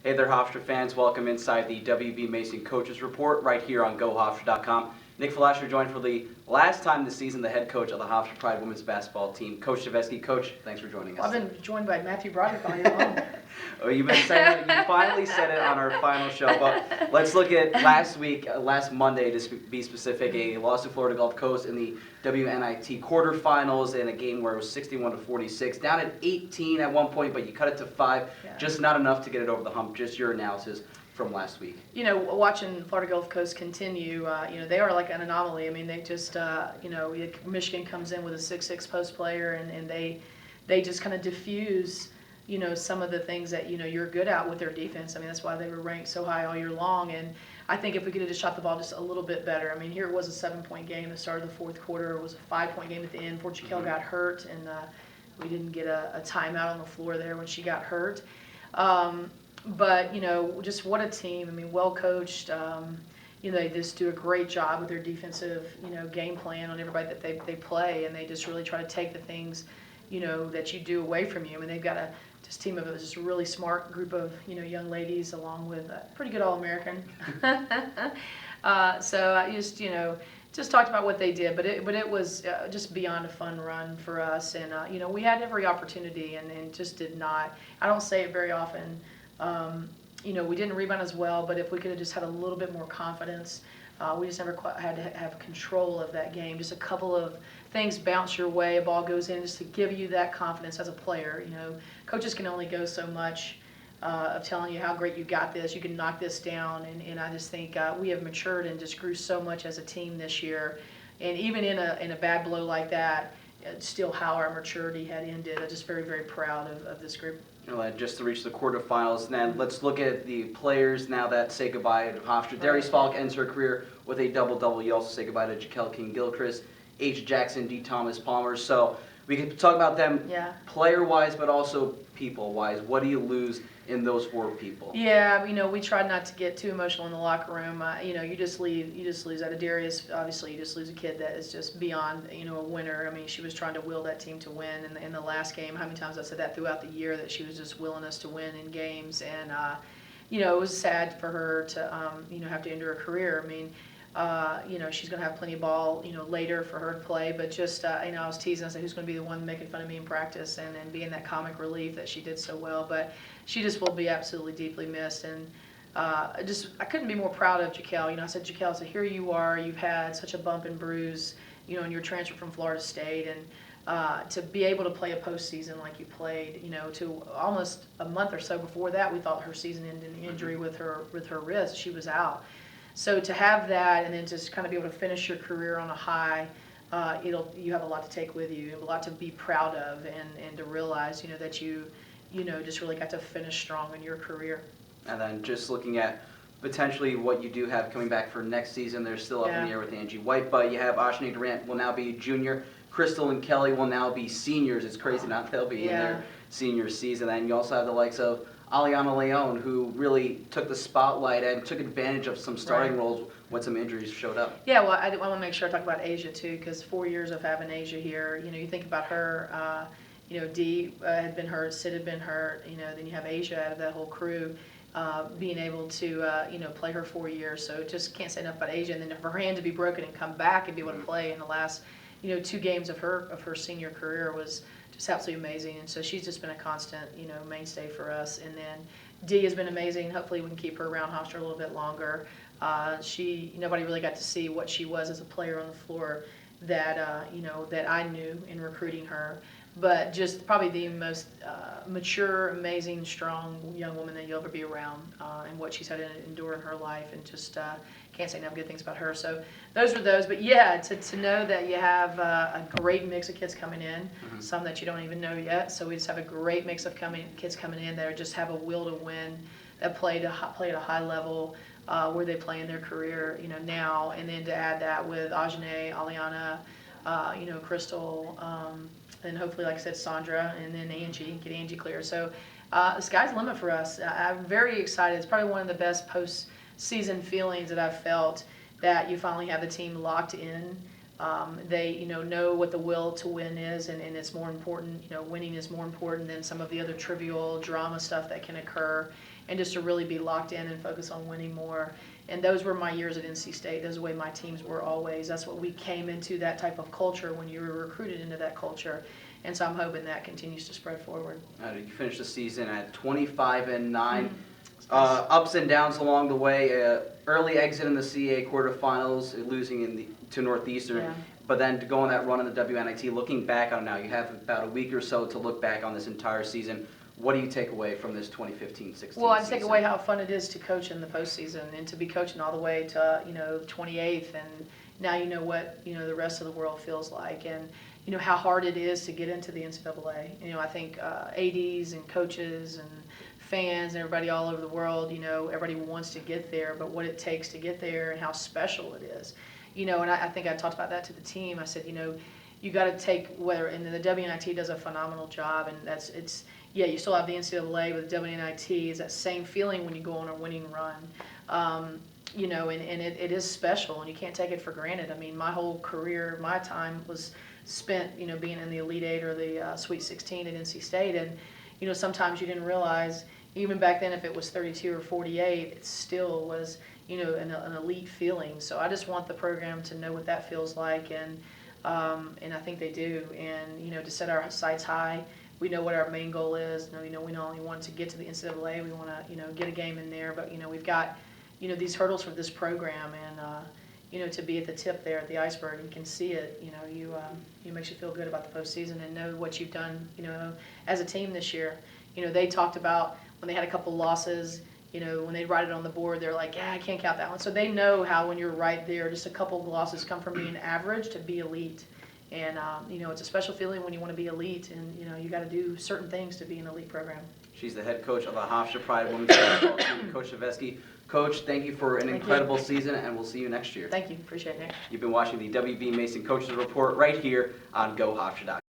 Hey there, Hofstra fans. Welcome inside the WBB Mason Coaches Report right here on GoHofstra.com. Nick Flasher joined for the last time this season, the head coach of the Hofstra Pride women's basketball team. Coach Steveskey. Coach, thanks for joining us. I've been joined by Matthew Broderick all year long. Oh, you've been saying it. You finally said it on our final show. But let's look at last week, last Monday to be specific, a loss to Florida Gulf Coast in the WNIT quarterfinals in a game where it was 61-46, down at 18 at one point, but you cut it to 5. Yeah. Just not enough to get it over the hump. Just your analysis from last week. You know, watching Florida Gulf Coast continue, they are like an anomaly. I mean, they just, Michigan comes in with a 6'6" post player, and they just kind of diffuse, some of the things that, you're good at with their defense. I mean, that's why they were ranked so high all year long. And I think if we could have just shot the ball just a little bit better. I mean, here it was a 7-point game at the start of the fourth quarter. It was a 5-point game at the end before Jaquel got hurt, and we didn't get a timeout on the floor there when she got hurt. But, just what a team. I mean, well coached. They just do a great job with their defensive, game plan on everybody that they play, and they just really try to take the things, that you do away from you. I mean, they've got a team of just a really smart group of, young ladies, along with a pretty good All-American. So I just talked about what they did, but it was just beyond a fun run for us, and we had every opportunity and just did not. I don't say it very often. We didn't rebound as well, but if we could have just had a little bit more confidence, we just never quite had to have control of that game. Just a couple of things bounce your way, a ball goes in, just to give you that confidence as a player. Coaches can only go so much of telling you how great you got this, you can knock this down, and I just think we have matured and just grew so much as a team this year. And even in a bad blow like that, still how our maturity had ended. I'm just very, very proud of this group. Just to reach the quarterfinals. Now let's look at the players now that say goodbye to Hofstra. Darius Falk ends her career with a double-double. You also say goodbye to Jaquel King-Gilchrist, H. Jackson, D. Thomas Palmer. So we could talk about them player-wise, but also people-wise. What do you lose in those 4 people? Yeah, we tried not to get too emotional in the locker room. You just lose out of Darius. Obviously, you just lose a kid that is just beyond, a winner. I mean, she was trying to will that team to win in the last game. How many times I said that throughout the year, that she was just willing us to win in games. And, it was sad for her to, have to end her career. I mean, she's going to have plenty of ball, later for her to play. But just, I was teasing. I said, who's going to be the one making fun of me in practice and being that comic relief that she did so well. But she just will be absolutely deeply missed. And I couldn't be more proud of Jaquel. I said, Jaquel, so here you are. You've had such a bump and bruise, in your transfer from Florida State. And to be able to play a postseason like you played, to almost a month or so before that, we thought her season ended in injury with her wrist. She was out. So to have that and then just kind of be able to finish your career on a high, you have a lot to take with you, a lot to be proud of, and to realize, that you just really got to finish strong in your career. And then just looking at potentially what you do have coming back for next season, they're still up in the air with Angie White, but you have Ashney Durant will now be a junior. Crystal and Kelly will now be seniors. It's crazy not they'll be in their senior season. And you also have the likes of Aliana Leon, who really took the spotlight and took advantage of some starting roles when some injuries showed up. Yeah, well, I want to make sure I talk about Asia too, because 4 years of having Asia here, you think about her, Dee had been hurt, Sid had been hurt, then you have Asia out of that whole crew, being able to, play her 4 years. So just can't say enough about Asia. And then for her hand to be broken and come back and be able to play in the last, 2 games of her senior career was just absolutely amazing. And so she's just been a constant, mainstay for us. And then Dee has been amazing. Hopefully we can keep her around Hofstra a little bit longer. Nobody really got to see what she was as a player on the floor that, that I knew in recruiting her. But just probably the most mature, amazing, strong young woman that you'll ever be around, and what she's had to endure in her life, and just can't say enough good things about her. So those were those. But yeah, to know that you have a great mix of kids coming in, some that you don't even know yet. So we just have a great mix of kids coming in that just have a will to win, that play at a high level where they play in their career, now. And then to add that with Ajane, Aliana, Crystal, and hopefully, like I said, Sandra, and then Angie, get Angie clear. So the sky's the limit for us. I'm very excited. It's probably one of the best postseason feelings that I've felt, that you finally have the team locked in. They, know what the will to win is, and it's more important, winning is more important than some of the other trivial drama stuff that can occur, and just to really be locked in and focus on winning more. And those were my years at NC State. Those are the way my teams were always. That's what we came into, that type of culture when you were recruited into that culture. And so I'm hoping that continues to spread forward. You finished the season at 25-9. Ups and downs along the way. Early exit in the CAA quarterfinals, losing to Northeastern. Yeah. But then to go on that run in the WNIT, looking back on it now, you have about a week or so to look back on this entire season. What do you take away from this 2015-16 season? Well, I take away how fun it is to coach in the postseason and to be coaching all the way to 28th, and now you know what the rest of the world feels like, and how hard it is to get into the NCAA. I think ADs and coaches and fans and everybody all over the world, everybody wants to get there, but what it takes to get there and how special it is. And I think I talked about that to the team. I said, you got to take and the WNIT does a phenomenal job, and you still have the NCAA, but the WNIT is that same feeling when you go on a winning run. And it is special, and you can't take it for granted. I mean, my whole career, my time was spent, being in the Elite Eight or the Sweet 16 at NC State, and sometimes you didn't realize, even back then, if it was 32 or 48, it still was, an elite feeling. So I just want the program to know what that feels like, and I think they do. And to set our sights high. We know what our main goal is. We not only want to get to the NCAA, we want to get a game in there, but we've got these hurdles for this program, and to be at the tip there, at the iceberg, and can see it. You makes you feel good about the postseason and know what you've done. As a team this year. They talked about when they had a couple losses. When they write it on the board, they're like, yeah, I can't count that one. So they know how when you're right there, just a couple of losses come from being average to be elite. And, it's a special feeling when you want to be elite, and, you got to do certain things to be an elite program. She's the head coach of the Hofstra Pride Women's Basketball Team, Coach Steveskey. Coach, thank you for an incredible season, and we'll see you next year. Thank you. Appreciate it, Nick. You've been watching the WB Mason Coaches Report right here on GoHofstra.com.